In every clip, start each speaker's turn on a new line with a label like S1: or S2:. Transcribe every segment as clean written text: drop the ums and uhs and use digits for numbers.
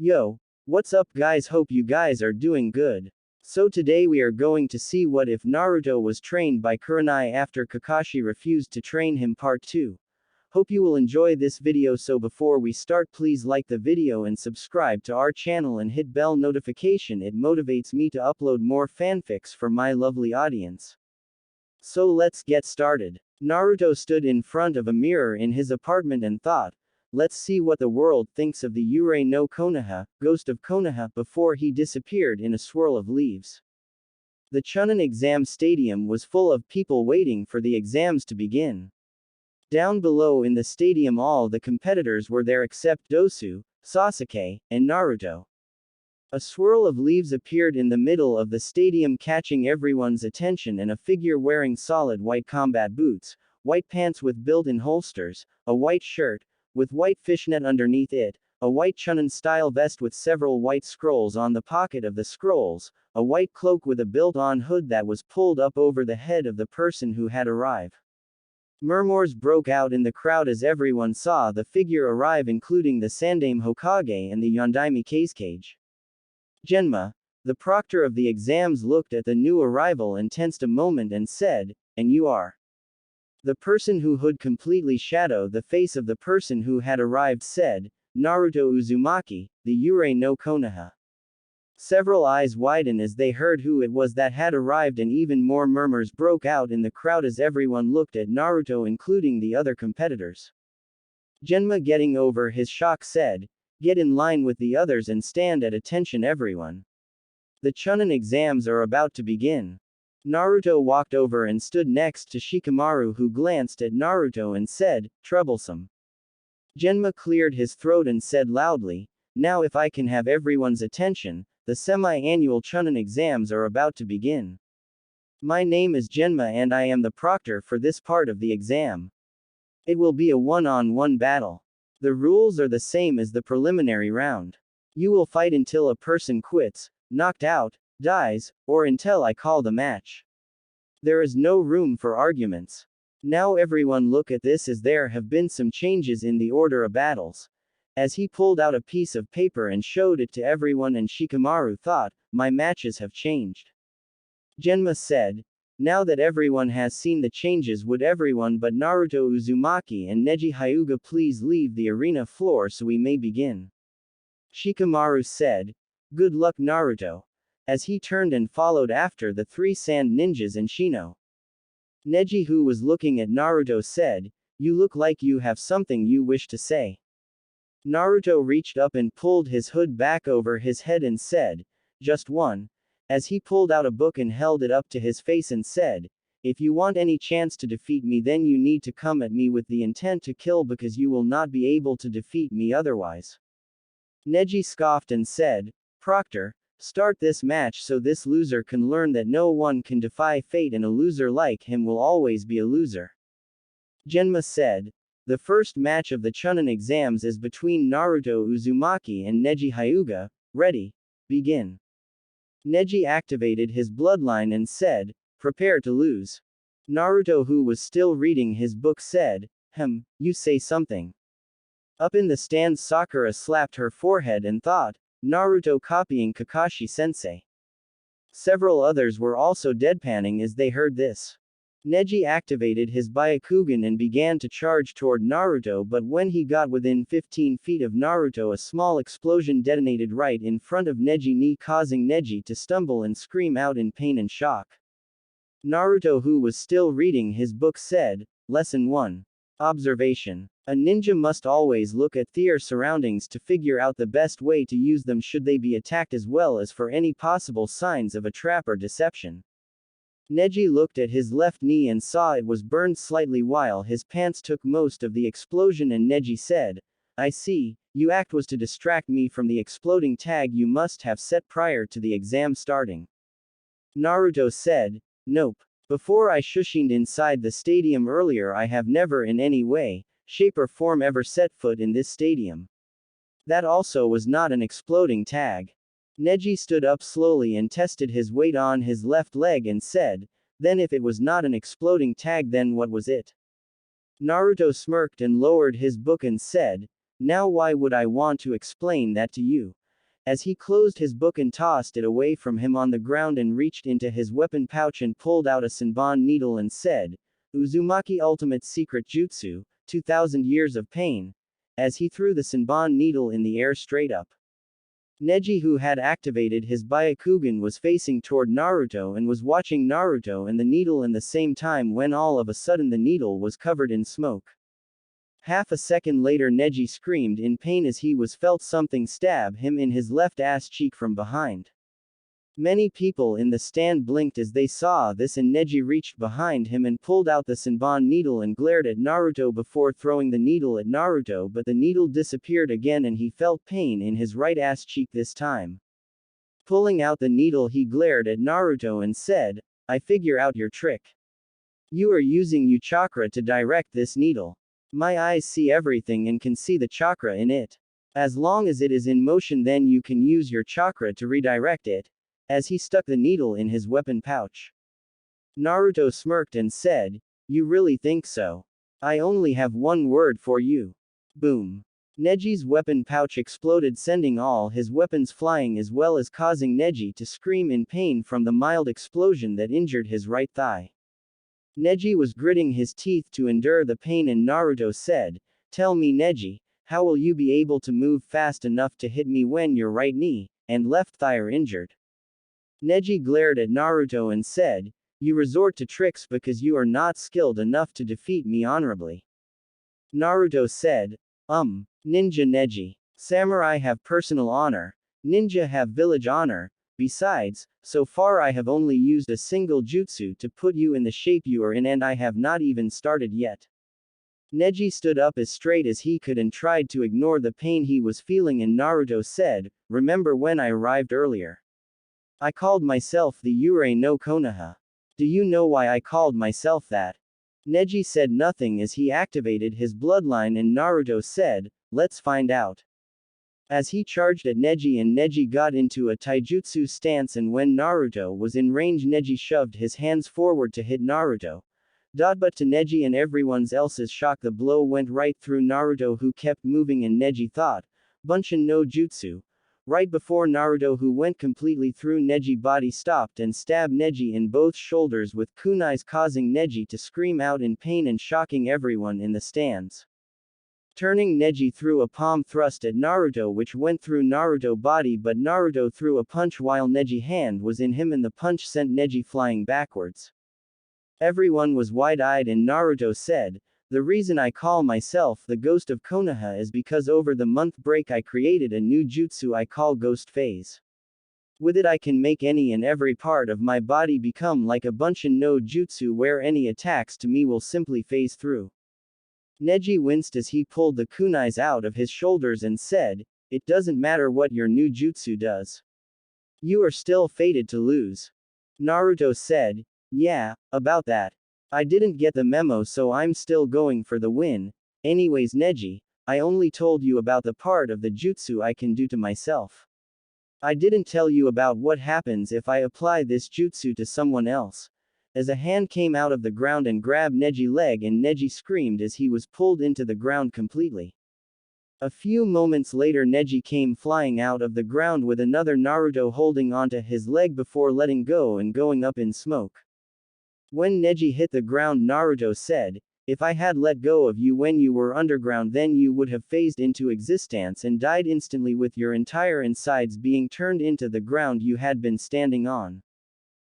S1: Yo, what's up guys, hope you guys are doing good. So today we are going to see what if Naruto was trained by Kurenai after Kakashi refused to train him part 2. Hope you will enjoy this video, so before we start please like the video and subscribe to our channel and hit bell notification, it motivates me to upload more fanfics for my lovely audience. So let's get started. Naruto stood in front of a mirror in his apartment and thought, let's see what the world thinks of the Yurei no Konoha, ghost of Konoha, before he disappeared in a swirl of leaves. The Chunin exam stadium was full of people waiting for the exams to begin. Down below in the stadium all the competitors were there except Dosu, Sasuke, and Naruto. A swirl of leaves appeared in the middle of the stadium, catching everyone's attention, and a figure wearing solid white combat boots, white pants with built-in holsters, a white shirt, with white fishnet underneath it, a white Chunin-style vest with several white scrolls on the pocket of the scrolls, a white cloak with a built-on hood that was pulled up over the head of the person who had arrived. Murmurs broke out in the crowd as everyone saw the figure arrive, including the Sandaime Hokage and the Yondaime Kazekage. Genma, the proctor of the exams, looked at the new arrival and tensed a moment and said, "And you are?" The person who would completely shadow the face of the person who had arrived said, "Naruto Uzumaki, the Yurei no Konoha." Several eyes widened as they heard who it was that had arrived, and even more murmurs broke out in the crowd as everyone looked at Naruto, including the other competitors. Genma, getting over his shock, said, "Get in line with the others and stand at attention everyone. The Chunin exams are about to begin." Naruto walked over and stood next to Shikamaru, who glanced at Naruto and said, "Troublesome." Genma cleared his throat and said loudly, "Now if I can have everyone's attention, the semi-annual Chunin exams are about to begin. My name is Genma and I am the proctor for this part of the exam. It will be a one-on-one battle. The rules are the same as the preliminary round. You will fight until a person quits, knocked out, dies, or until I call the match. There is no room for arguments. Now everyone look at this, as there have been some changes in the order of battles." As he pulled out a piece of paper and showed it to everyone, and Shikamaru thought, "My matches have changed." Genma said, "Now that everyone has seen the changes, would everyone but Naruto Uzumaki and Neji Hyuga please leave the arena floor so we may begin?" Shikamaru said, "Good luck Naruto," as he turned and followed after the three sand ninjas and Shino. Neji, who was looking at Naruto, said, "You look like you have something you wish to say." Naruto reached up and pulled his hood back over his head and said, "Just one," as he pulled out a book and held it up to his face and said, "If you want any chance to defeat me, then you need to come at me with the intent to kill, because you will not be able to defeat me otherwise." Neji scoffed and said, "Proctor, start this match so this loser can learn that no one can defy fate, and a loser like him will always be a loser." Genma said, "The first match of the Chunin exams is between Naruto Uzumaki and Neji Hyuga. Ready? Begin." Neji activated his bloodline and said, "Prepare to lose." Naruto, who was still reading his book, said, "You say something." Up in the stands, Sakura slapped her forehead and thought, "Naruto copying Kakashi Sensei." Several others were also deadpanning as they heard this. Neji activated his Byakugan and began to charge toward Naruto, but when he got within 15 feet of Naruto, a small explosion detonated right in front of Neji knee, causing Neji to stumble and scream out in pain and shock. Naruto, who was still reading his book, said, "Lesson 1. Observation. A ninja must always look at their surroundings to figure out the best way to use them should they be attacked, as well as for any possible signs of a trap or deception." Neji looked at his left knee and saw it was burned slightly while his pants took most of the explosion, and Neji said, "I see, your act was to distract me from the exploding tag you must have set prior to the exam starting." Naruto said, "Nope. Before I shushined inside the stadium earlier, I have never in any way, shape or form ever set foot in this stadium. That also was not an exploding tag." Neji stood up slowly and tested his weight on his left leg and said, "Then if it was not an exploding tag, then what was it?" Naruto smirked and lowered his book and said, "Now why would I want to explain that to you? As he closed his book and tossed it away from him on the ground and reached into his weapon pouch and pulled out a Senbon needle and said, Uzumaki Ultimate Secret Jutsu, 2000 Years of Pain, as he threw the Senbon needle in the air straight up. Neji, who had activated his Byakugan, was facing toward Naruto and was watching Naruto and the needle in the same time when all of a sudden the needle was covered in smoke. Half a second later Neji screamed in pain as he was felt something stab him in his left ass cheek from behind. Many people in the stand blinked as they saw this, and Neji reached behind him and pulled out the Senbon needle and glared at Naruto before throwing the needle at Naruto, but the needle disappeared again and he felt pain in his right ass cheek this time. Pulling out the needle, he glared at Naruto and said, I figure out your trick. You are using your chakra to direct this needle. My eyes see everything and can see the chakra in it. As long as it is in motion, then you can use your chakra to redirect it. As he stuck the needle in his weapon pouch. Naruto smirked and said, You really think so? I only have one word for you. Boom. Neji's weapon pouch exploded, sending all his weapons flying as well as causing Neji to scream in pain from the mild explosion that injured his right thigh. Neji was gritting his teeth to endure the pain, and Naruto said, Tell me, Neji, how will you be able to move fast enough to hit me when your right knee and left thigh are injured? Neji glared at Naruto and said, You resort to tricks because you are not skilled enough to defeat me honorably. Naruto said, Ninja Neji. Samurai have personal honor. Ninja have village honor. Besides, so far I have only used a single jutsu to put you in the shape you are in, and I have not even started yet. Neji stood up as straight as he could and tried to ignore the pain he was feeling, and Naruto said, Remember when I arrived earlier? I called myself the Urei no Konoha. Do you know why I called myself that? Neji said nothing as he activated his bloodline, and Naruto said, Let's find out. As he charged at Neji, and Neji got into a taijutsu stance, and when Naruto was in range, Neji shoved his hands forward to hit Naruto. But to Neji and everyone else's shock, the blow went right through Naruto, who kept moving, and Neji thought, Bunshin no Jutsu. Right before Naruto, who went completely through Neji body, stopped and stabbed Neji in both shoulders with kunais, causing Neji to scream out in pain and shocking everyone in the stands. Turning, Neji threw a palm thrust at Naruto, which went through Naruto body, but Naruto threw a punch while Neji hand was in him, and the punch sent Neji flying backwards. Everyone was wide-eyed, and Naruto said, The reason I call myself the Ghost of Konoha is because over the month break I created a new jutsu I call Ghost Phase. With it I can make any and every part of my body become like a Bunshin no Jutsu, where any attacks to me will simply phase through. Neji winced as he pulled the kunais out of his shoulders and said, It doesn't matter what your new jutsu does. You are still fated to lose. Naruto said, Yeah, about that. I didn't get the memo, so I'm still going for the win. Anyways, Neji, I only told you about the part of the jutsu I can do to myself. I didn't tell you about what happens if I apply this jutsu to someone else. As a hand came out of the ground and grabbed Neji's leg, and Neji screamed as he was pulled into the ground completely. A few moments later, Neji came flying out of the ground with another Naruto holding onto his leg before letting go and going up in smoke. When Neji hit the ground, Naruto said, If I had let go of you when you were underground, then you would have phased into existence and died instantly, with your entire insides being turned into the ground you had been standing on.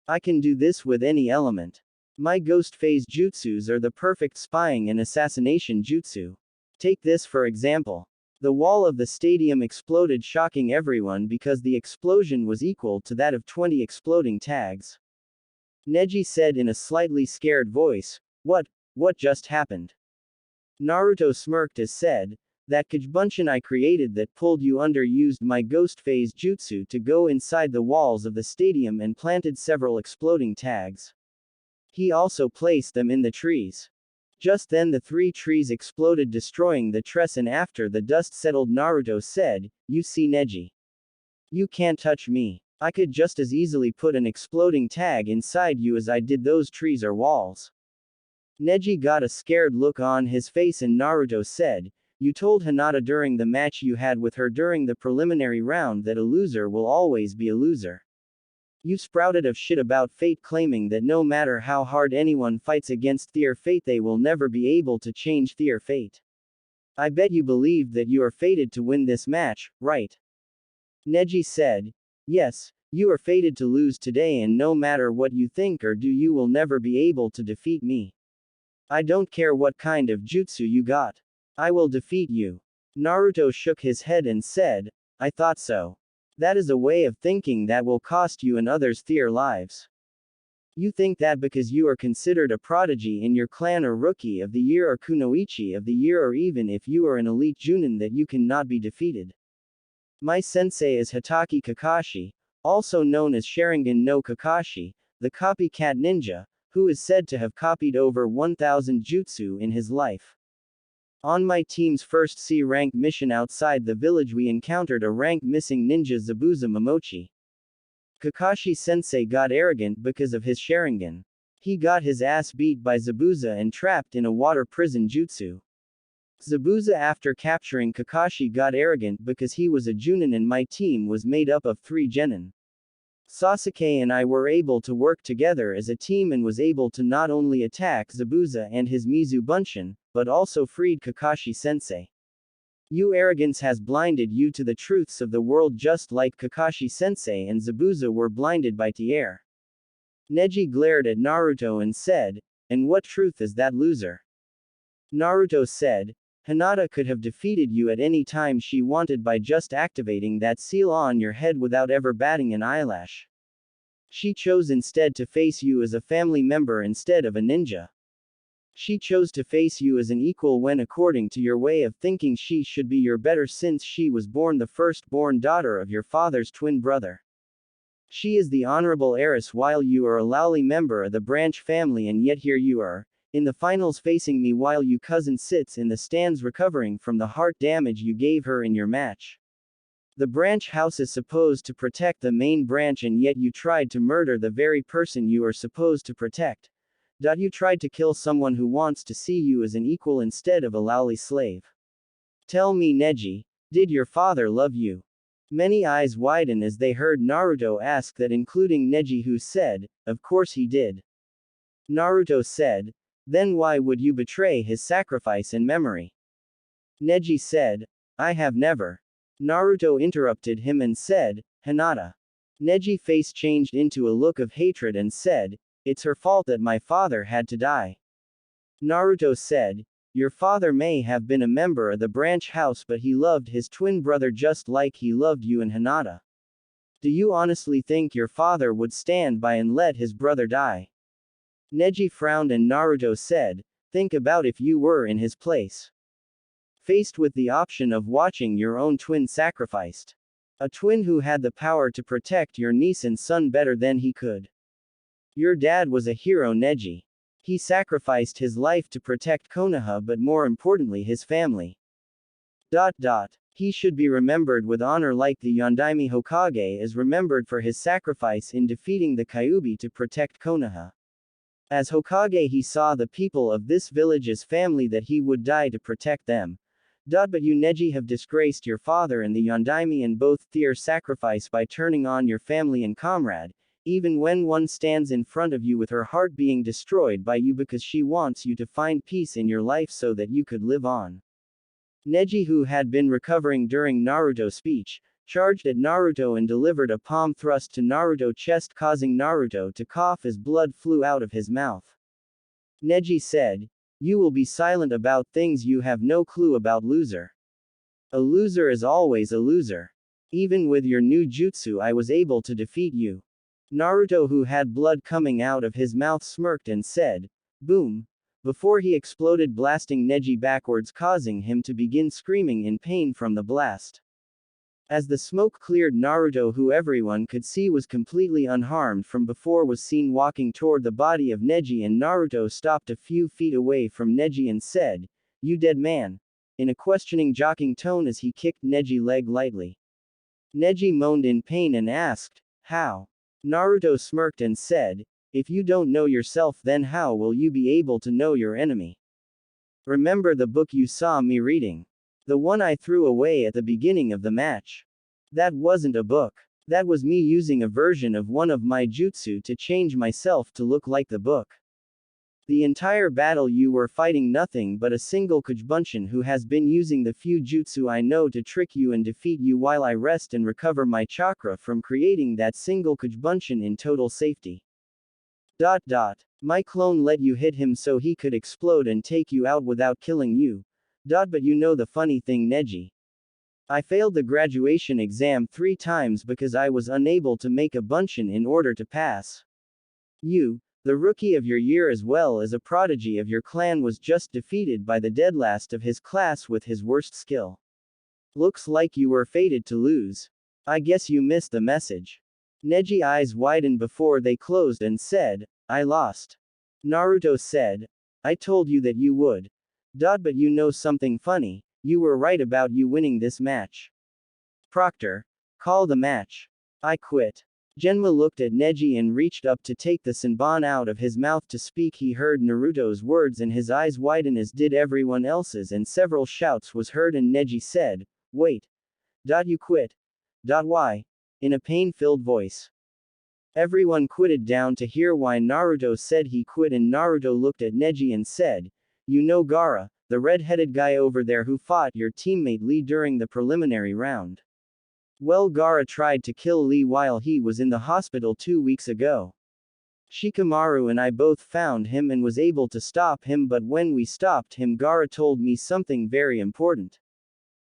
S1: I can do this with any element. My ghost phase jutsus are the perfect spying and assassination jutsu. Take this for example. The wall of the stadium exploded, shocking everyone because the explosion was equal to that of 20 exploding tags. Neji said in a slightly scared voice, What just happened? Naruto smirked as said, That Kajbunshin I created that pulled you under used my ghost phase jutsu to go inside the walls of the stadium and planted several exploding tags. He also placed them in the trees. Just then the 3 trees exploded, destroying the trees, and after the dust settled, Naruto said, You see, Neji. You can't touch me. I could just as easily put an exploding tag inside you as I did those trees or walls. Neji got a scared look on his face, and Naruto said, You told Hinata during the match you had with her during the preliminary round that a loser will always be a loser. You sprouted of shit about fate, claiming that no matter how hard anyone fights against their fate they will never be able to change their fate. I bet you believed that you are fated to win this match, right? Neji said. Yes, you are fated to lose today, and no matter what you think or do you will never be able to defeat me. I don't care what kind of jutsu you got. I will defeat you. Naruto shook his head and said, I thought so. That is a way of thinking that will cost you and others their lives. You think that because you are considered a prodigy in your clan or rookie of the year or kunoichi of the year or even if you are an elite junin that you cannot be defeated. My sensei is Hitaki Kakashi, also known as Sharingan no Kakashi, the copycat ninja, who is said to have copied over 1,000 jutsu in his life. On my team's first C-rank mission outside the village we encountered a rank missing ninja Zabuza Momochi. Kakashi sensei got arrogant because of his Sharingan. He got his ass beat by Zabuza and trapped in a water prison jutsu. Zabuza after capturing Kakashi got arrogant because he was a Junin and my team was made up of 3 genin. Sasuke and I were able to work together as a team and was able to not only attack Zabuza and his Mizu Bunshin, but also freed Kakashi sensei. Your arrogance has blinded you to the truths of the world just like Kakashi sensei and Zabuza were blinded by Tier. Neji glared at Naruto and said, and what truth is that, loser? Naruto said, Hinata could have defeated you at any time she wanted by just activating that seal on your head without ever batting an eyelash. She chose instead to face you as a family member instead of a ninja. She chose to face you as an equal when according to your way of thinking she should be your better since she was born the firstborn daughter of your father's twin brother. She is the honorable heiress while you are a lowly member of the branch family and yet here you are, in the finals facing me while your cousin sits in the stands recovering from the heart damage you gave her in your match. The branch house is supposed to protect the main branch and yet you tried to murder the very person you are supposed to protect. You tried to kill someone who wants to see you as an equal instead of a lowly slave. Tell me, Neji, did your father love you? Many eyes widen as they heard Naruto ask that, including Neji, who said, of course he did. Naruto said, then why would you betray his sacrifice in memory? Neji said, I have never. Naruto interrupted him and said, Hinata. Neji's face changed into a look of hatred and said, it's her fault that my father had to die. Naruto said, your father may have been a member of the branch house but he loved his twin brother just like he loved you and Hinata. Do you honestly think your father would stand by and let his brother die? Neji frowned and Naruto said, think about if you were in his place. Faced with the option of watching your own twin sacrificed. A twin who had the power to protect your niece and son better than he could. Your dad was a hero, Neji. He sacrificed his life to protect Konoha but more importantly his family. He should be remembered with honor like the Yondaime Hokage is remembered for his sacrifice in defeating the Kyuubi to protect Konoha. As Hokage he saw the people of this village as family that he would die to protect them. But you Neji have disgraced your father and the Yondaime and both their sacrifice by turning on your family and comrade, even when one stands in front of you with her heart being destroyed by you because she wants you to find peace in your life so that you could live on. Neji, who had been recovering during Naruto's speech, charged at Naruto and delivered a palm thrust to Naruto's chest causing Naruto to cough as blood flew out of his mouth. Neji said, you will be silent about things you have no clue about, loser. A loser is always a loser. Even with your new jutsu I was able to defeat you. Naruto, who had blood coming out of his mouth, smirked and said, boom, before he exploded blasting Neji backwards causing him to begin screaming in pain from the blast. As the smoke cleared, Naruto, who everyone could see was completely unharmed from before, was seen walking toward the body of Neji and Naruto stopped a few feet away from Neji and said, you dead man, in a questioning joking tone as he kicked Neji's leg lightly. Neji moaned in pain and asked, how? Naruto smirked and said, if you don't know yourself then how will you be able to know your enemy? Remember the book you saw me reading. The one I threw away at the beginning of the match. That wasn't a book. That was me using a version of one of my jutsu to change myself to look like the book. The entire battle you were fighting nothing but a single Kujubunshin who has been using the few jutsu I know to trick you and defeat you while I rest and recover my chakra from creating that single Kujubunshin in total safety. My clone let you hit him so he could explode and take you out without killing you. But you know the funny thing, Neji. I failed the graduation exam 3 times because I was unable to make a bunshin in order to pass. You, the rookie of your year as well as a prodigy of your clan, was just defeated by the dead last of his class with his worst skill. Looks like you were fated to lose. I guess you missed the message. Neji's eyes widened before they closed and said, I lost. Naruto said, I told you that you would. But you know something funny, you were right about you winning this match. Proctor, call the match. I quit. Genma looked at Neji and reached up to take the senbon out of his mouth to speak. He heard Naruto's words and his eyes widen as did everyone else's, and several shouts was heard and Neji said, wait. You quit. Why? In a pain-filled voice. Everyone quitted down to hear why Naruto said he quit, and Naruto looked at Neji and said, you know Gaara, the red-headed guy over there who fought your teammate Lee during the preliminary round. Well, Gaara tried to kill Lee while he was in the hospital 2 weeks ago. Shikamaru and I both found him and was able to stop him, but when we stopped him, Gaara told me something very important.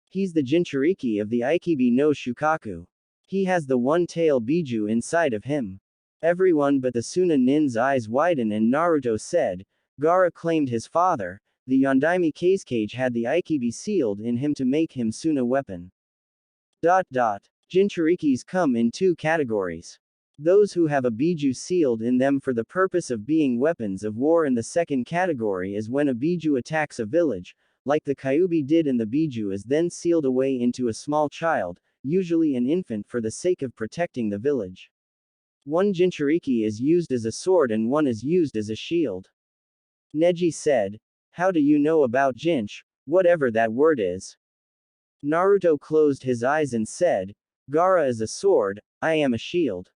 S1: He's the Jinchuriki of the Aikibi no Shukaku. He has the one-tail Biju inside of him. Everyone but the Suna Nin's eyes widened and Naruto said, Gaara claimed his father, the Yondaime Kazekage, had the Aikibi sealed in him to make him Suna weapon. Jinchurikis come in 2 categories. Those who have a Biju sealed in them for the purpose of being weapons of war, and the second category is when a Biju attacks a village, like the Kyuubi did, and the Biju is then sealed away into a small child, usually an infant, for the sake of protecting the village. One Jinchuriki is used as a sword and one is used as a shield. Neji said, how do you know about Jinch, whatever that word is? Naruto closed his eyes and said, Gaara is a sword, I am a shield.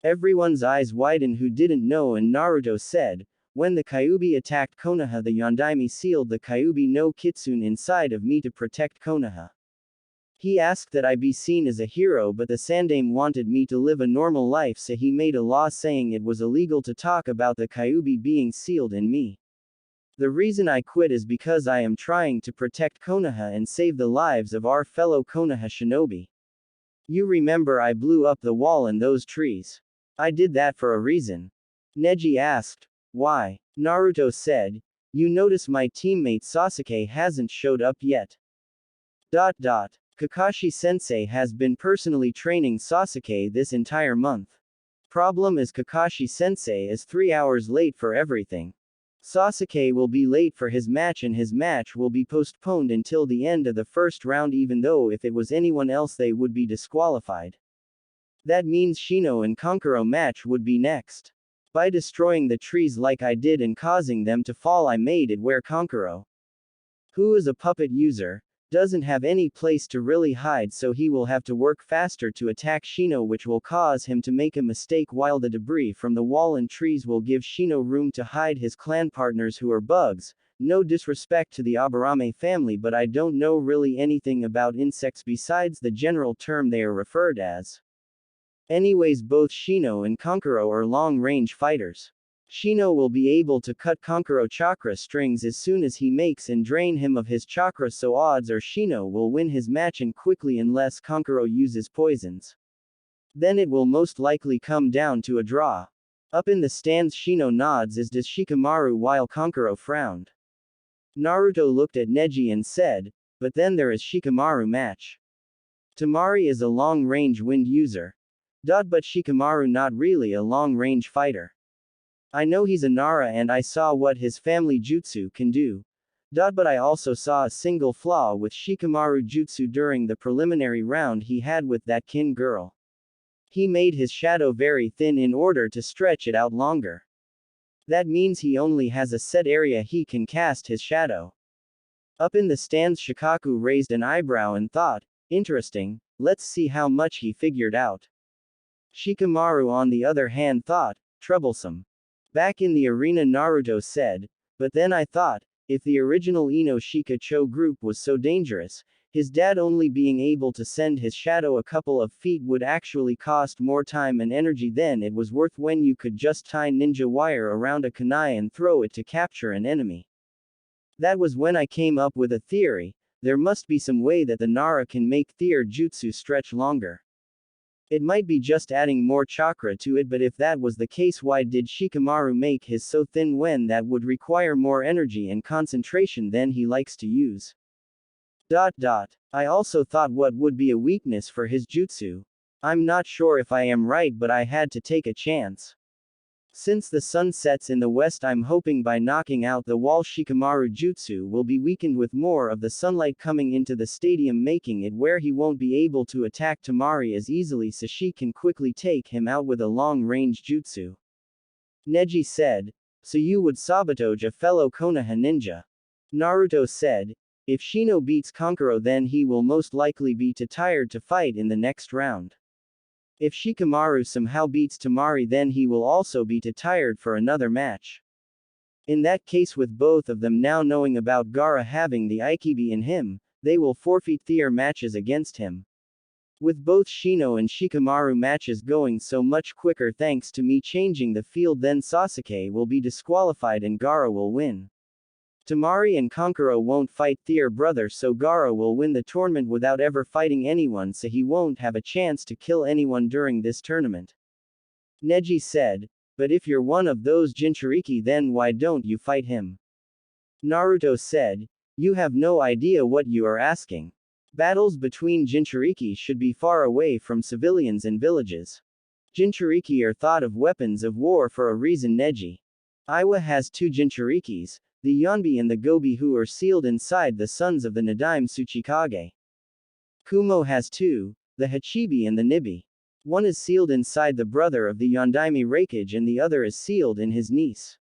S1: Everyone's eyes widened who didn't know, and Naruto said, when the Kyuubi attacked Konoha, the Yondaime sealed the Kyuubi no Kitsune inside of me to protect Konoha. He asked that I be seen as a hero, but the Sandaime wanted me to live a normal life, so he made a law saying it was illegal to talk about the Kyuubi being sealed in me. The reason I quit is because I am trying to protect Konoha and save the lives of our fellow Konoha shinobi. You remember I blew up the wall and those trees. I did that for a reason. Neji asked, why? Naruto said, you notice my teammate Sasuke hasn't showed up yet. Kakashi Sensei has been personally training Sasuke this entire month. Problem is Kakashi Sensei is 3 hours late for everything. Sasuke will be late for his match and his match will be postponed until the end of the first round, even though if it was anyone else they would be disqualified. That means Shino and Kankuro match would be next. By destroying the trees like I did and causing them to fall, I made it where Kankuro, who is a puppet user, doesn't have any place to really hide, so he will have to work faster to attack Shino, which will cause him to make a mistake, while the debris from the wall and trees will give Shino room to hide his clan partners who are bugs. No disrespect to the Aburame family, but I don't know really anything about insects besides the general term they are referred as. Anyways, both Shino and Kankuro are long-range fighters. Shino will be able to cut Kankuro chakra strings as soon as he makes and drain him of his chakra, so odds are Shino will win his match and quickly unless Kankuro uses poisons. Then it will most likely come down to a draw. Up in the stands, Shino nods as does Shikamaru while Kankuro frowned. Naruto looked at Neji and said, but then there is Shikamaru match. Tamari is a long-range wind user. But Shikamaru not really a long-range fighter. I know he's a Nara and I saw what his family jutsu can do. But I also saw a single flaw with Shikamaru jutsu during the preliminary round he had with that kin girl. He made his shadow very thin in order to stretch it out longer. That means he only has a set area he can cast his shadow. Up in the stands, Shikaku raised an eyebrow and thought, interesting, let's see how much he figured out. Shikamaru on the other hand thought, troublesome. Back in the arena Naruto said, but then I thought, if the original Ino Shika-cho group was so dangerous, his dad only being able to send his shadow a couple of feet would actually cost more time and energy than it was worth when you could just tie ninja wire around a kunai and throw it to capture an enemy. That was when I came up with a theory, there must be some way that the Nara can make their jutsu stretch longer. It might be just adding more chakra to it, but if that was the case, why did Shikamaru make his so thin when that would require more energy and concentration than he likes to use? I also thought what would be a weakness for his jutsu. I'm not sure if I am right, but I had to take a chance. Since the sun sets in the west, I'm hoping by knocking out the wall Shikamaru jutsu will be weakened with more of the sunlight coming into the stadium, making it where he won't be able to attack Tamari as easily, so she can quickly take him out with a long-range jutsu. Neji said, so you would sabotage a fellow Konoha ninja. Naruto said, if Shino beats Kankuro then he will most likely be too tired to fight in the next round. If Shikamaru somehow beats Tamari then he will also be too tired for another match. In that case, with both of them now knowing about Gaara having the Aikibi in him, they will forfeit their matches against him. With both Shino and Shikamaru matches going so much quicker thanks to me changing the field, then Sasuke will be disqualified and Gaara will win. Tamari and Kankuro won't fight their brother, so Gaara will win the tournament without ever fighting anyone, so he won't have a chance to kill anyone during this tournament. Neji said, but if you're one of those Jinchuriki then why don't you fight him? Naruto said, you have no idea what you are asking. Battles between Jinchuriki should be far away from civilians and villages. Jinchuriki are thought of weapons of war for a reason. Neji. Iwa has two Jinchurikis, the Yonbi and the Gobi, who are sealed inside the sons of the Nadaime Tsuchikage. Kumo has two, the Hachibi and the Nibi. One is sealed inside the brother of the Yondaime Raikage and the other is sealed in his niece.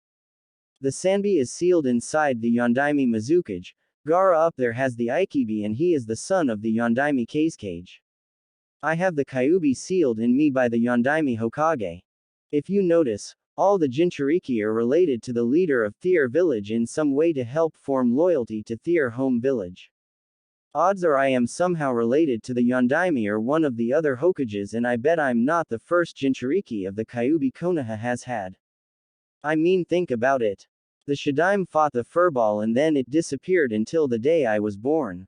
S1: The Sanbi is sealed inside the Yondaime Mizukage. Gaara up there has the Aikibi and he is the son of the Yondaime Kazekage. I have the Kyuubi sealed in me by the Yondaime Hokage. If you notice, all the Jinchuriki are related to the leader of their village in some way to help form loyalty to their home village. Odds are I am somehow related to the Yondaime or one of the other Hokages, and I bet I'm not the first Jinchuriki of the Kyuubi Konoha has had. I mean, think about it. The Shadaime fought the furball and then it disappeared until the day I was born.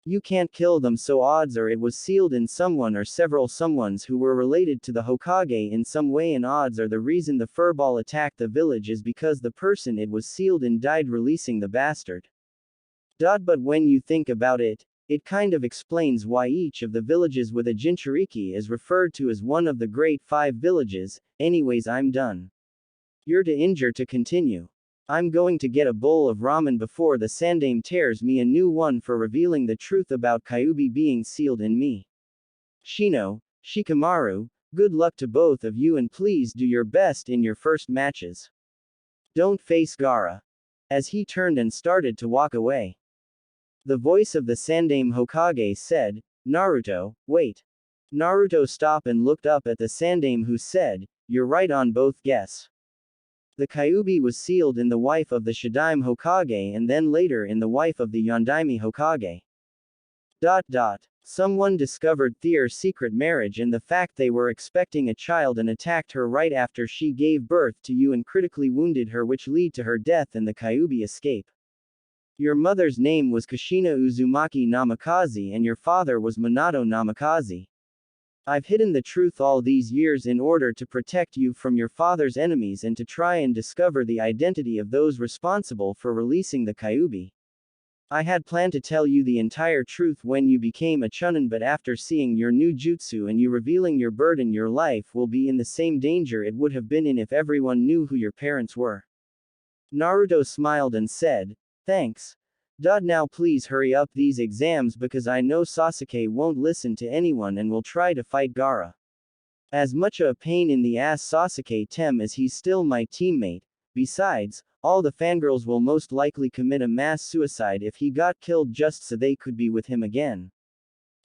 S1: You can't kill them, so odds are it was sealed in someone or several someones who were related to the Hokage in some way, and odds are the reason the furball attacked the village is because the person it was sealed in died, releasing the bastard. But when you think about it, it kind of explains why each of the villages with a Jinchuriki is referred to as one of the Great Five Villages. Anyways, I'm done. You're to injure to continue. I'm going to get a bowl of ramen before the Sandaime tears me a new one for revealing the truth about Kyuubi being sealed in me. Shino, Shikamaru, good luck to both of you and please do your best in your first matches. Don't face Gaara. As he turned and started to walk away. The voice of the Sandaime Hokage said, Naruto, wait. Naruto stopped and looked up at the Sandaime, who said, you're right on both guess. The Kyuubi was sealed in the wife of the Shadaime Hokage and then later in the wife of the Yondaime Hokage. Someone discovered their secret marriage and the fact they were expecting a child and attacked her right after she gave birth to you and critically wounded her, which led to her death and the Kyuubi escape. Your mother's name was Kushina Uzumaki Namikaze and your father was Minato Namikaze. I've hidden the truth all these years in order to protect you from your father's enemies and to try and discover the identity of those responsible for releasing the Kyuubi. I had planned to tell you the entire truth when you became a Chunin, but after seeing your new jutsu and you revealing your burden, your life will be in the same danger it would have been in if everyone knew who your parents were. Naruto smiled and said, thanks. Now please hurry up these exams because I know Sasuke won't listen to anyone and will try to fight Gaara. As much a pain in the ass Sasuke tem as he's still my teammate. Besides, all the fangirls will most likely commit a mass suicide if he got killed just so they could be with him again.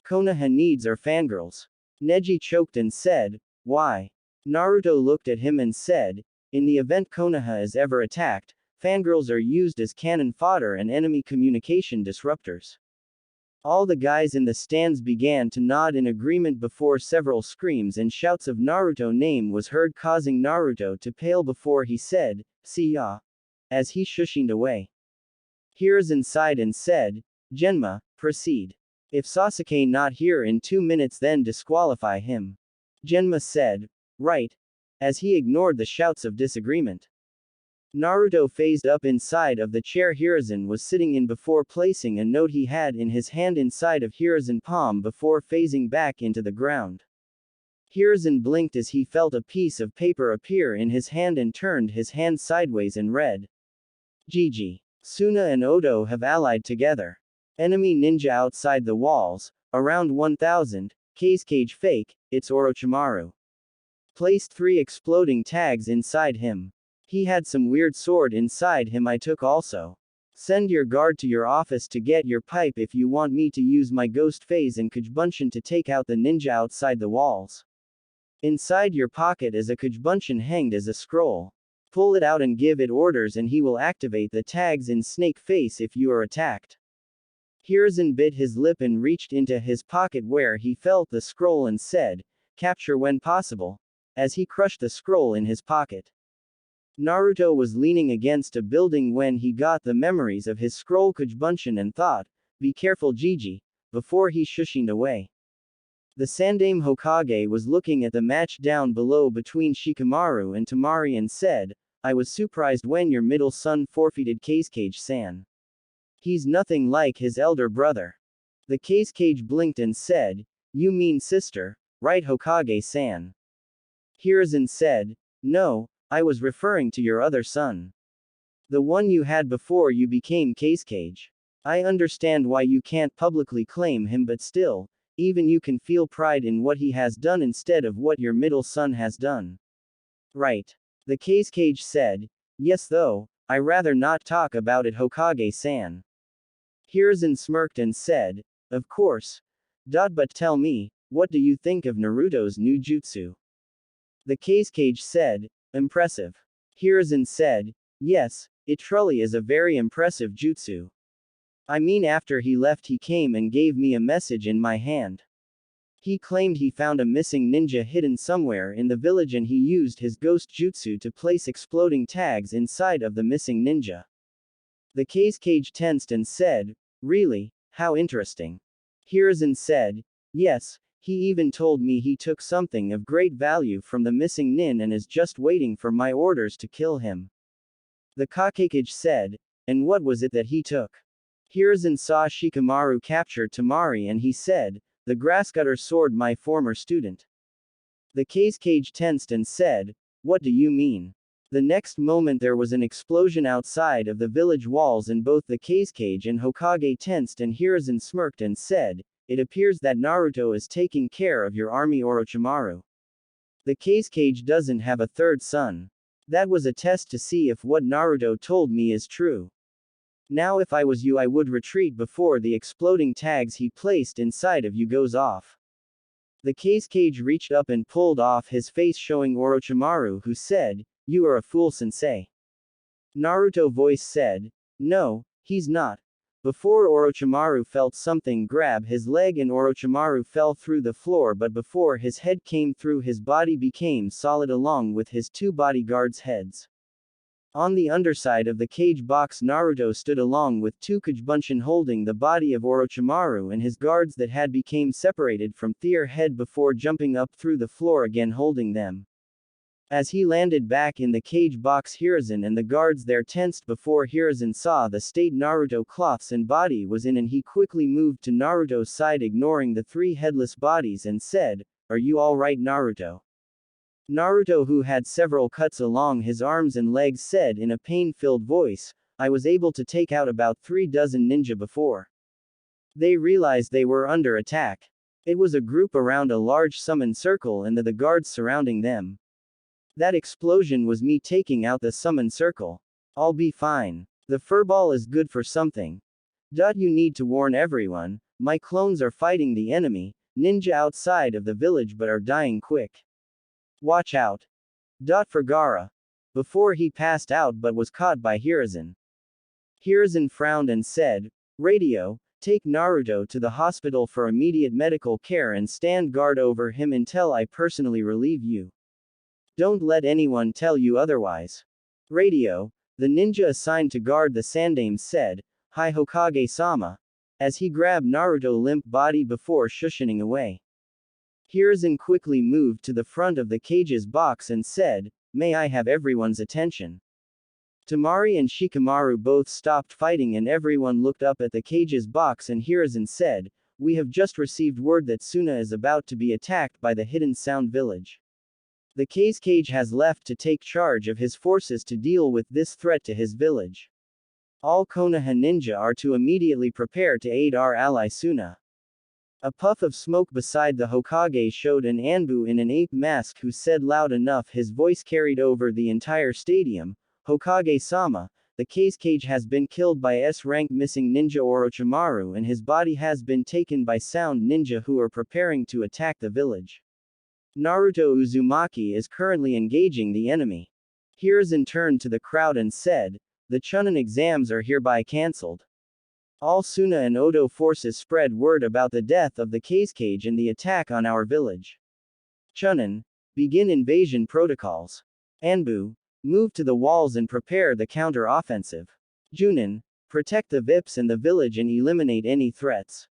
S1: Konoha needs our fangirls. Neji choked and said, why? Naruto looked at him and said, in the event Konoha is ever attacked, fangirls are used as cannon fodder and enemy communication disruptors. All the guys in the stands began to nod in agreement before several screams and shouts of Naruto name was heard, causing Naruto to pale before he said, see ya, as he shushined away. Hiruzen sighed and said, Genma, proceed. If Sasuke not here in 2 minutes then disqualify him. Genma said, right, as he ignored the shouts of disagreement. Naruto phased up inside of the chair Hiruzen was sitting in before placing a note he had in his hand inside of Hiruzen's palm before phasing back into the ground. Hiruzen blinked as he felt a piece of paper appear in his hand and turned his hand sideways and read. Gigi. Suna and Odo have allied together. Enemy ninja outside the walls, around 1000, cage fake, it's Orochimaru. Placed 3 exploding tags inside him. He had some weird sword inside him I took also. Send your guard to your office to get your pipe if you want me to use my ghost phase and Kujubunshin to take out the ninja outside the walls. Inside your pocket is a Kujubunshin hanged as a scroll. Pull it out and give it orders and he will activate the tags in snake face if you are attacked. Hiruzen bit his lip and reached into his pocket where he felt the scroll and said, capture when possible, as he crushed the scroll in his pocket. Naruto was leaning against a building when he got the memories of his scroll Kujubunshin and thought, be careful Gigi, before he shushined away. The Sandaime Hokage was looking at the match down below between Shikamaru and Temari and said, I was surprised when your middle son forfeited Kazekage-san. He's nothing like his elder brother. The Kazekage blinked and said, you mean sister, right Hokage-san? Hiruzen said, no, I was referring to your other son. The one you had before you became Kazekage. I understand why you can't publicly claim him but still, even you can feel pride in what he has done instead of what your middle son has done. Right. The Kazekage said, yes though, I rather not talk about it Hokage-san. Hiruzen smirked and said, of course. But tell me, what do you think of Naruto's new jutsu? The Kazekage said, impressive. Hiruzen said, yes, it truly is a very impressive jutsu. I mean after he left he came and gave me a message in my hand. He claimed he found a missing ninja hidden somewhere in the village and he used his ghost jutsu to place exploding tags inside of the missing ninja. The Kazekage tensed and said, really, how interesting. Hiruzen said, yes, he even told me he took something of great value from the missing nin and is just waiting for my orders to kill him. The Kazekage said, and what was it that he took? Hiruzen saw Shikamaru capture Temari and he said, the grasscutter sword my former student. The Kazekage tensed and said, what do you mean? The next moment there was an explosion outside of the village walls and both the Kazekage and Hokage tensed and Hiruzen smirked and said, it appears that Naruto is taking care of your army Orochimaru. The Kazekage doesn't have a third son. That was a test to see if what Naruto told me is true. Now if I was you I would retreat before the exploding tags he placed inside of you goes off. The Kazekage reached up and pulled off his face showing Orochimaru who said, you are a fool Sensei. Naruto voice said, no, he's not. Before Orochimaru felt something grab his leg and Orochimaru fell through the floor but before his head came through his body became solid along with his 2 bodyguards' heads. On the underside of the cage box Naruto stood along with 2 Kujubunshin holding the body of Orochimaru and his guards that had became separated from their head before jumping up through the floor again holding them. As he landed back in the cage box Hiruzen and the guards there tensed before Hiruzen saw the state Naruto cloths and body was in and he quickly moved to Naruto's side ignoring the 3 headless bodies and said, are you alright Naruto? Naruto who had several cuts along his arms and legs said in a pain-filled voice, I was able to take out about 3 dozen ninja before they realized they were under attack. It was a group around a large summon circle and the guards surrounding them. That explosion was me taking out the summon circle. I'll be fine. The furball is good for something. You need to warn everyone, my clones are fighting the enemy, ninja outside of the village but are dying quick. Watch out. For Gaara. Before he passed out but was caught by Hiruzen. Hiruzen frowned and said, Radio, take Naruto to the hospital for immediate medical care and stand guard over him until I personally relieve you. Don't let anyone tell you otherwise. Radio, the ninja assigned to guard the Sandaime said, Hi Hokage-sama, as he grabbed Naruto's limp body before shushing away. Hiruzen quickly moved to the front of the cage's box and said, May I have everyone's attention? Temari and Shikamaru both stopped fighting and everyone looked up at the cage's box and Hiruzen said, We have just received word that Suna is about to be attacked by the Hidden Sound Village. The cage has left to take charge of his forces to deal with this threat to his village. All Konoha ninja are to immediately prepare to aid our ally Suna. A puff of smoke beside the Hokage showed an Anbu in an ape mask who said loud enough his voice carried over the entire stadium, Hokage-sama, the cage has been killed by S-rank missing ninja Orochimaru and his body has been taken by sound ninja who are preparing to attack the village. Naruto Uzumaki is currently engaging the enemy. Hiruzen turned to the crowd and said, The Chunin exams are hereby cancelled. All Suna and Odo forces spread word about the death of the cage and the attack on our village. Chunin, begin invasion protocols. Anbu, move to the walls and prepare the counter-offensive. Junin, protect the Vips and the village and eliminate any threats.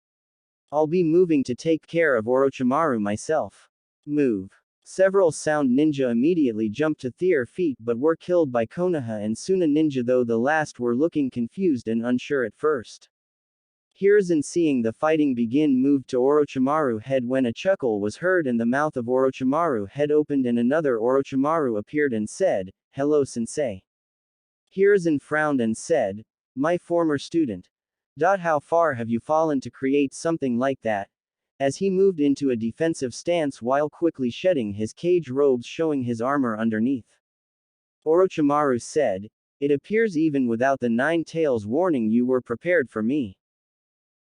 S1: I'll be moving to take care of Orochimaru myself. Move. Several sound ninja immediately jumped to their feet but were killed by Konoha and Suna ninja, though the last were looking confused and unsure at first. Hiruzen, seeing the fighting begin, moved to Orochimaru head when a chuckle was heard and the mouth of Orochimaru head opened and another Orochimaru appeared and said, Hello Sensei. Hiruzen frowned and said, My former student. How far have you fallen to create something like that? As he moved into a defensive stance while quickly shedding his cage robes showing his armor underneath. Orochimaru said, It appears even without the 9 tails warning you were prepared for me.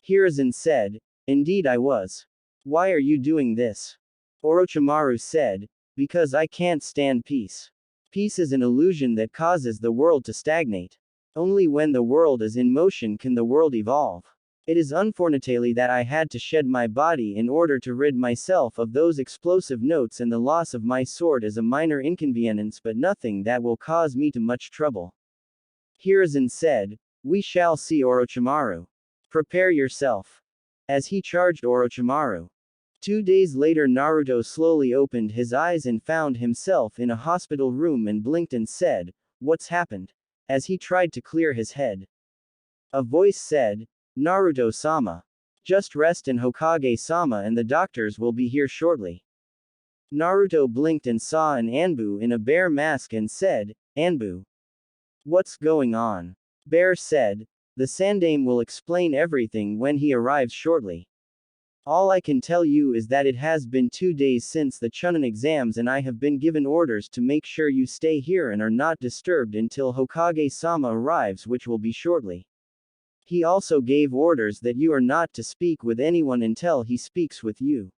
S1: Hiruzen said, Indeed I was. Why are you doing this? Orochimaru said, Because I can't stand peace. Peace is an illusion that causes the world to stagnate. Only when the world is in motion can the world evolve. It is unfortunately that I had to shed my body in order to rid myself of those explosive notes, and the loss of my sword is a minor inconvenience but nothing that will cause me too much trouble. Hiruzen said, We shall see Orochimaru. Prepare yourself. As he charged Orochimaru. 2 days later, Naruto slowly opened his eyes and found himself in a hospital room and blinked and said, What's happened? As he tried to clear his head. A voice said, Naruto-sama. Just rest and Hokage-sama and the doctors will be here shortly. Naruto blinked and saw an Anbu in a bear mask and said, Anbu. What's going on? Bear said, The Sandaime will explain everything when he arrives shortly. All I can tell you is that it has been 2 days since the Chunin exams and I have been given orders to make sure you stay here and are not disturbed until Hokage-sama arrives, which will be shortly. He also gave orders that you are not to speak with anyone until he speaks with you.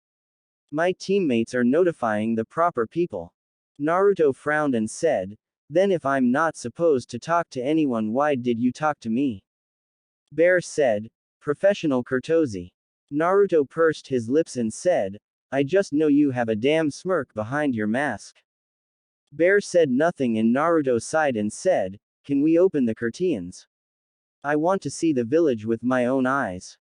S1: My teammates are notifying the proper people. Naruto frowned and said, Then if I'm not supposed to talk to anyone, why did you talk to me? Bear said, Professional courtesy. Naruto pursed his lips and said, I just know you have a damn smirk behind your mask. Bear said nothing and Naruto sighed and said, Can we open the curtains? I want to see the village with my own eyes.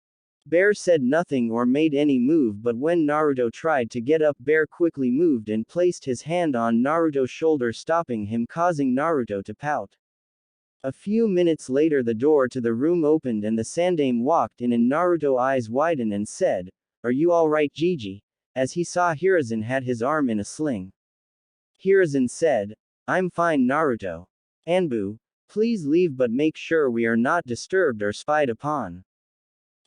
S1: Bear said nothing or made any move, but when Naruto tried to get up, Bear quickly moved and placed his hand on Naruto's shoulder, stopping him, causing Naruto to pout. A few minutes later, the door to the room opened and the Sandaime walked in and Naruto's eyes widened and said, Are you alright, Gigi? As he saw Hiruzen had his arm in a sling. Hiruzen said, I'm fine, Naruto. Anbu, please leave but make sure we are not disturbed or spied upon.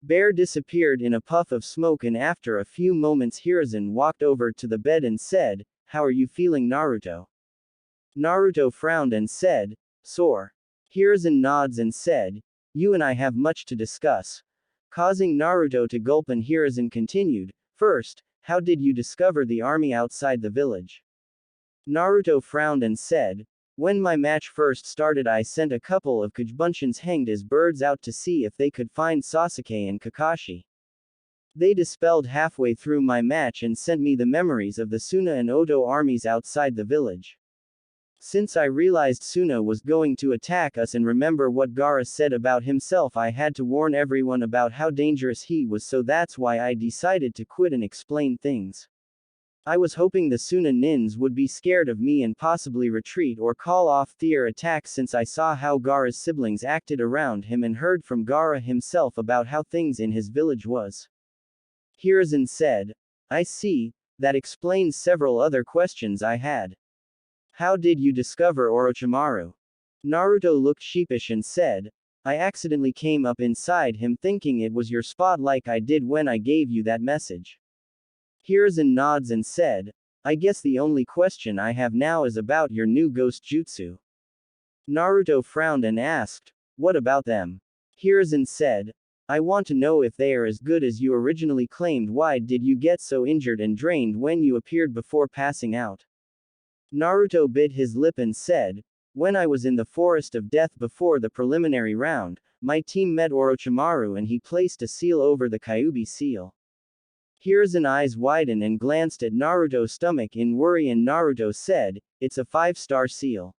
S1: Bear disappeared in a puff of smoke and after a few moments Hiruzen walked over to the bed and said, How are you feeling, Naruto? Naruto frowned and said, Sore. Hiruzen nods and said, "You and I have much to discuss." Causing Naruto to gulp, and Hiruzen continued, "First, how did you discover the army outside the village?" Naruto frowned and said, "When my match first started, I sent a couple of Kajbunshians hanged as birds out to see if they could find Sasuke and Kakashi. They dispelled halfway through my match and sent me the memories of the Suna and Oto armies outside the village. Since I realized Suna was going to attack us and remember what Gaara said about himself, I had to warn everyone about how dangerous he was, so that's why I decided to quit and explain things. I was hoping the Suna nins would be scared of me and possibly retreat or call off their attacks, since I saw how Gaara's siblings acted around him and heard from Gaara himself about how things in his village was." Hiruzen said, "I see, that explains several other questions I had. How did you discover Orochimaru?" Naruto looked sheepish and said, "I accidentally came up inside him thinking it was your spot like I did when I gave you that message." Hiruzen nods and said, "I guess the only question I have now is about your new ghost jutsu." Naruto frowned and asked, "What about them?" Hiruzen said, "I want to know if they are as good as you originally claimed. Why did you get so injured and drained when you appeared before passing out?" Naruto bit his lip and said, "When I was in the Forest of Death before the preliminary round, my team met Orochimaru and he placed a seal over the Kyuubi seal." Hiruzen's eyes widened and glanced at Naruto's stomach in worry, and Naruto said, "It's a 5-star seal.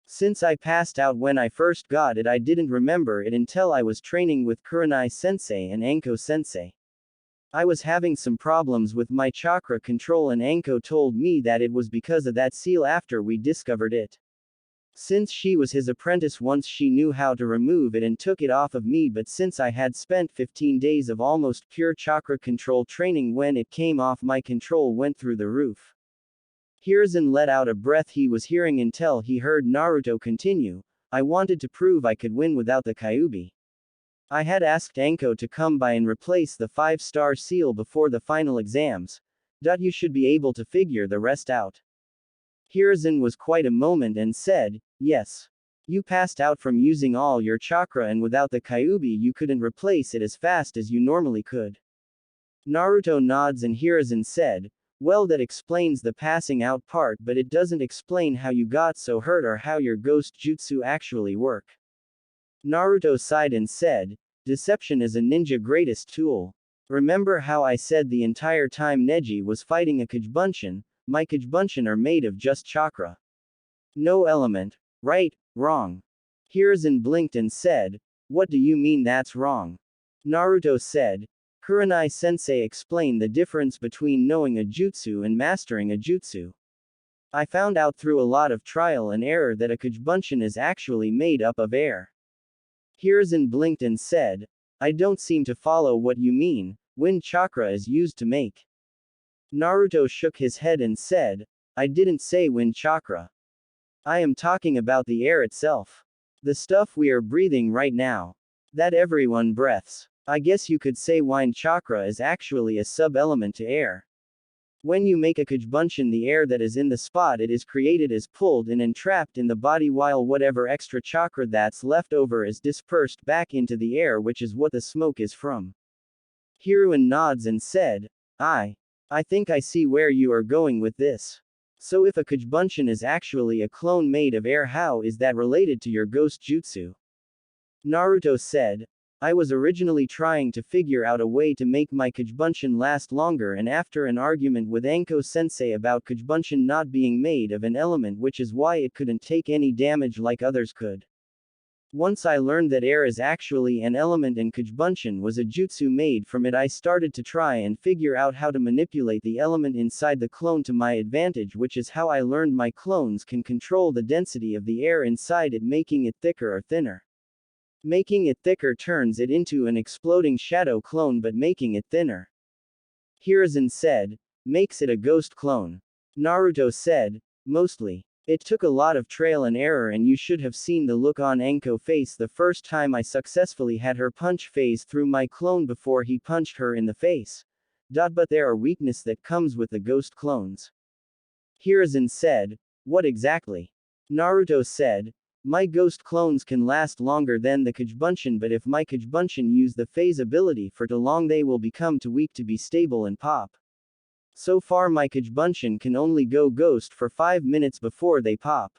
S1: Since I passed out when I first got it, I didn't remember it until I was training with Kurenai Sensei and Anko Sensei. I was having some problems with my chakra control and Anko told me that it was because of that seal after we discovered it. Since she was his apprentice once, she knew how to remove it and took it off of me, but since I had spent 15 days of almost pure chakra control training, when it came off, my control went through the roof." Hiruzen let out a breath he was hearing until he heard Naruto continue, "I wanted to prove I could win without the Kyuubi. I had asked Anko to come by and replace the 5-star seal before the final exams. You should be able to figure the rest out." Hiruzen was quite a moment and said, "Yes. You passed out from using all your chakra, and without the Kyuubi you couldn't replace it as fast as you normally could." Naruto nods and Hiruzen said, "Well, that explains the passing out part, but it doesn't explain how you got so hurt or how your ghost jutsu actually work." Naruto sighed and said, "Deception is a ninja greatest tool. Remember how I said the entire time Neji was fighting a Kajbunshin? My Kajbunshin are made of just chakra. No element. Right, wrong." Hiruzen blinked and said, "What do you mean that's wrong?" Naruto said, "Kurenai Sensei explained the difference between knowing a jutsu and mastering a jutsu. I found out through a lot of trial and error that a Kajbunshin is actually made up of air." Hiruzen blinked and said, "I don't seem to follow what you mean. Wind chakra is used to make." Naruto shook his head and said, "I didn't say wind chakra. I am talking about the air itself. The stuff we are breathing right now. That everyone breathes. I guess you could say wind chakra is actually a sub-element to air. When you make a Kajbunshin, the air that is in the spot it is created is pulled in and trapped in the body, while whatever extra chakra that's left over is dispersed back into the air, which is what the smoke is from." Hiruzen nods and said, I think I see where you are going with this. So if a Kajbunshin is actually a clone made of air, how is that related to your ghost jutsu?" Naruto said, "I was originally trying to figure out a way to make my Kajbunshin last longer, and after an argument with Anko Sensei about Kajbunshin not being made of an element, which is why it couldn't take any damage like others could. Once I learned that air is actually an element and Kajbunshin was a jutsu made from it, I started to try and figure out how to manipulate the element inside the clone to my advantage, which is how I learned my clones can control the density of the air inside it, making it thicker or thinner. Making it thicker turns it into an exploding shadow clone, but making it thinner," Hiruzen said, "makes it a ghost clone." Naruto said, "Mostly. It took a lot of trial and error, and you should have seen the look on Anko's face the first time I successfully had her punch phase through my clone before he punched her in the face. But there are weaknesses that comes with the ghost clones." Hiruzen said, "What exactly?" Naruto said, My ghost clones can last longer than the Kajbunshin, but if my Kajbunshin use the phase ability for too long they will become too weak to be stable and pop. So far my Kajbunshin can only go ghost for 5 minutes before they pop.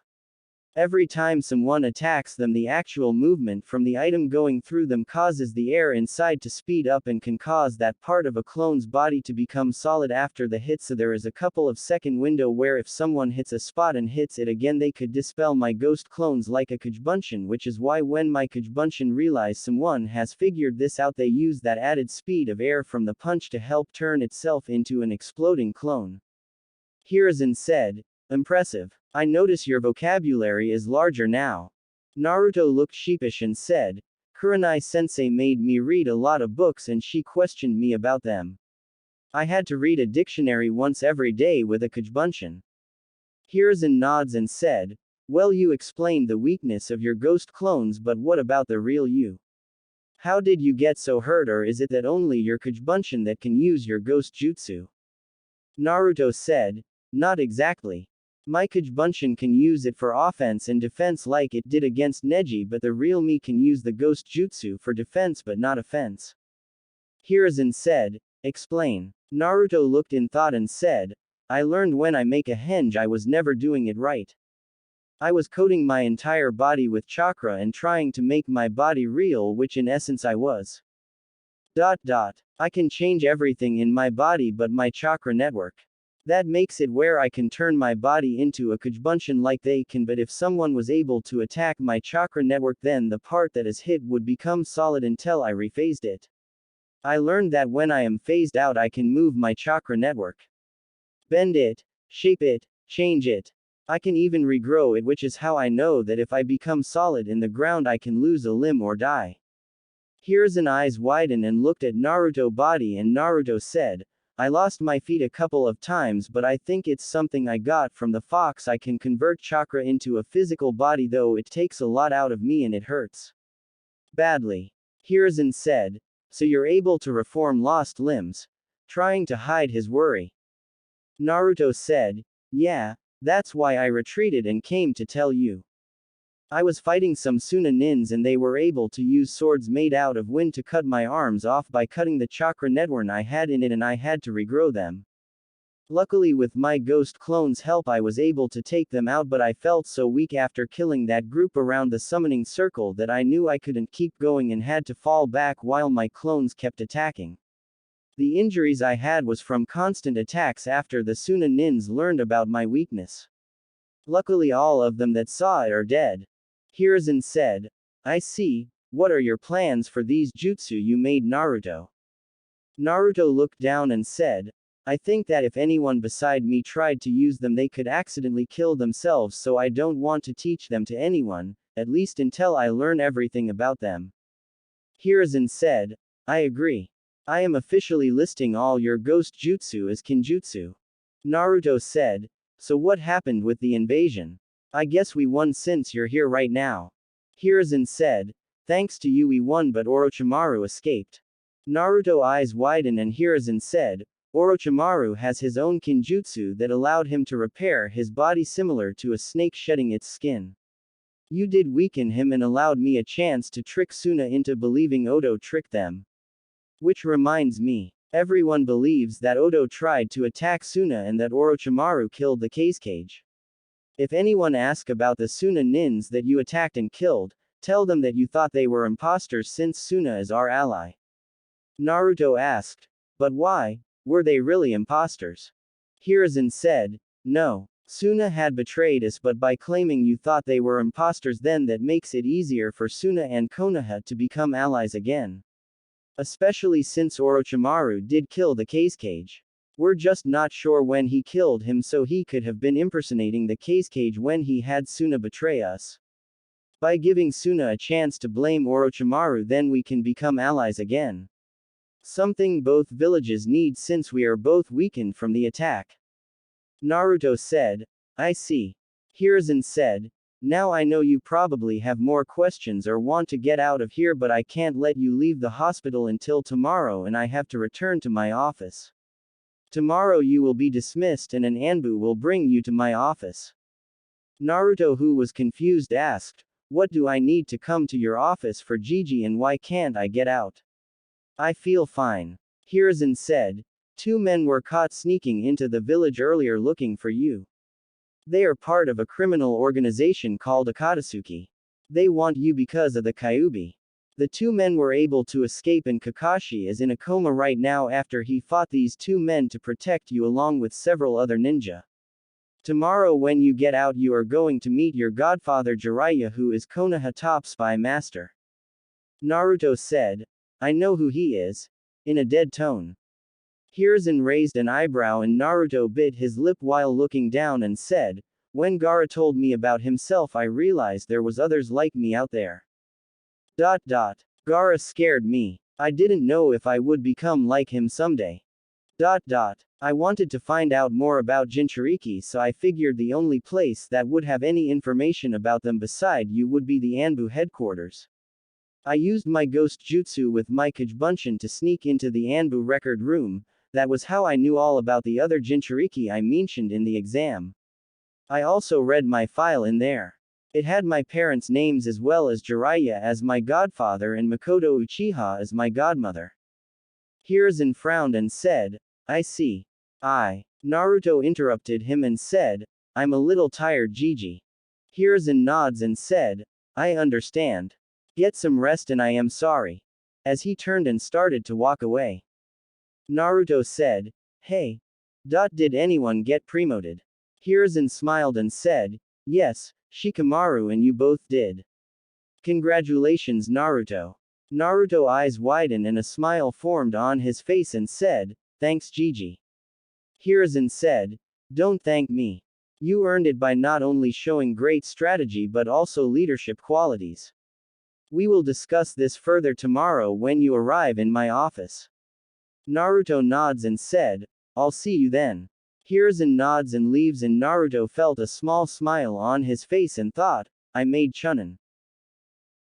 S1: Every time someone attacks them, the actual movement from the item going through them causes the air inside to speed up and can cause that part of a clone's body to become solid after the hit, so there is a couple of second window where if someone hits a spot and hits it again they could dispel my ghost clones like a Kajbunshin, which is why when my Kajbunshin realize someone has figured this out they use that added speed of air from the punch to help turn itself into an exploding clone. Hiruzen said, "Impressive. I notice your vocabulary is larger now." Naruto looked sheepish and said, "Kurenai Sensei made me read a lot of books and she questioned me about them. I had to read a dictionary once every day with a Kajbunshin." Hiruzen nods and said, "Well, you explained the weakness of your ghost clones, but what about the real you? How did you get so hurt, or is it that only your Kajbunshin that can use your ghost jutsu?" Naruto said, "Not exactly. My Kajbunshin can use it for offense and defense like it did against Neji, but the real me can use the ghost jutsu for defense but not offense." Hiruzen said, "Explain." Naruto looked in thought and said, "I learned when I make a henge I was never doing it right. I was coating my entire body with chakra and trying to make my body real, which in essence I was. I can change everything in my body but my chakra network. That makes it where I can turn my body into a Kajbunshin like they can, but if someone was able to attack my chakra network then the part that is hit would become solid until I rephased it. I learned that when I am phased out I can move my chakra network. Bend it, shape it, change it. I can even regrow it, which is how I know that if I become solid in the ground I can lose a limb or die." Hiruzen eyes widened and looked at Naruto body and Naruto said, "I lost my feet a couple of times but I think it's something I got from the fox. I can convert chakra into a physical body though it takes a lot out of me and it hurts badly." Hiruzen said, "So you're able to reform lost limbs?" Trying to hide his worry. Naruto said, "Yeah, that's why I retreated and came to tell you. I was fighting some Suna nins and they were able to use swords made out of wind to cut my arms off by cutting the chakra network I had in it and I had to regrow them. Luckily with my ghost clones' help I was able to take them out, but I felt so weak after killing that group around the summoning circle that I knew I couldn't keep going and had to fall back while my clones kept attacking. The injuries I had was from constant attacks after the Suna nins learned about my weakness. Luckily all of them that saw it are dead." Hiruzen said, "I see. What are your plans for these jutsu you made, Naruto?" Naruto looked down and said, "I think that if anyone beside me tried to use them they could accidentally kill themselves, so I don't want to teach them to anyone, at least until I learn everything about them." Hiruzen said, "I agree. I am officially listing all your ghost jutsu as kinjutsu." Naruto said, "So what happened with the invasion? I guess we won since you're here right now." Hiruzen said, "Thanks to you we won but Orochimaru escaped." Naruto eyes widened and Hiruzen said, "Orochimaru has his own kinjutsu that allowed him to repair his body similar to a snake shedding its skin. You did weaken him and allowed me a chance to trick Suna into believing Odo tricked them. Which reminds me, everyone believes that Odo tried to attack Suna and that Orochimaru killed the Kazekage. If anyone asks about the Suna nins that you attacked and killed, tell them that you thought they were imposters since Suna is our ally." Naruto asked, "But why? Were they really imposters?" Hiruzen said, "No. Suna had betrayed us, but by claiming you thought they were imposters then that makes it easier for Suna and Konoha to become allies again. Especially since Orochimaru did kill the Kazekage. We're just not sure when he killed him, so he could have been impersonating the Kazekage when he had Suna betray us. By giving Suna a chance to blame Orochimaru then we can become allies again. Something both villages need since we are both weakened from the attack." Naruto said, "I see." Hiruzen said, "Now I know you probably have more questions or want to get out of here, but I can't let you leave the hospital until tomorrow and I have to return to my office. Tomorrow you will be dismissed and an Anbu will bring you to my office." Naruto, who was confused, asked, What do I need to come to your office for, Gigi, and why can't I get out? I feel fine. Hiruzen said. 2 men were caught sneaking into the village earlier looking for you. They are part of a criminal organization called Akatsuki. They want you because of the Kyuubi. The 2 men were able to escape, and Kakashi is in a coma right now after he fought these 2 men to protect you along with several other ninja. Tomorrow when you get out you are going to meet your godfather Jiraiya, who is Konoha top spy master. Naruto said. I know who he is. In a dead tone. Hiruzen raised an eyebrow and Naruto bit his lip while looking down and said, when Gaara told me about himself I realized there was others like me out there. Gaara scared me. I didn't know if I would become like him someday. I wanted to find out more about Jinchuriki, so I figured the only place that would have any information about them beside you would be the Anbu headquarters. I used my ghost jutsu with my Kajbunshin to sneak into the Anbu record room. That was how I knew all about the other Jinchuriki I mentioned in the exam. I also read my file in there. It had my parents' names as well as Jiraiya as my godfather and Makoto Uchiha as my godmother. Hiruzen frowned and said, I see. Naruto interrupted him and said, I'm a little tired, Gigi. Hiruzen nods and said, I understand. Get some rest and I am sorry. As he turned and started to walk away. Naruto said, hey. Did anyone get promoted? Hiruzen smiled and said, yes, Shikamaru and you both did. Congratulations, Naruto. Naruto eyes widened and a smile formed on his face and said, thanks, Gigi. Hiruzen said, don't thank me. You earned it by not only showing great strategy but also leadership qualities. We will discuss this further tomorrow when you arrive in my office. Naruto nods and said, I'll see you then. Hiruzen nods and leaves, and Naruto felt a small smile on his face and thought, I made Chunin.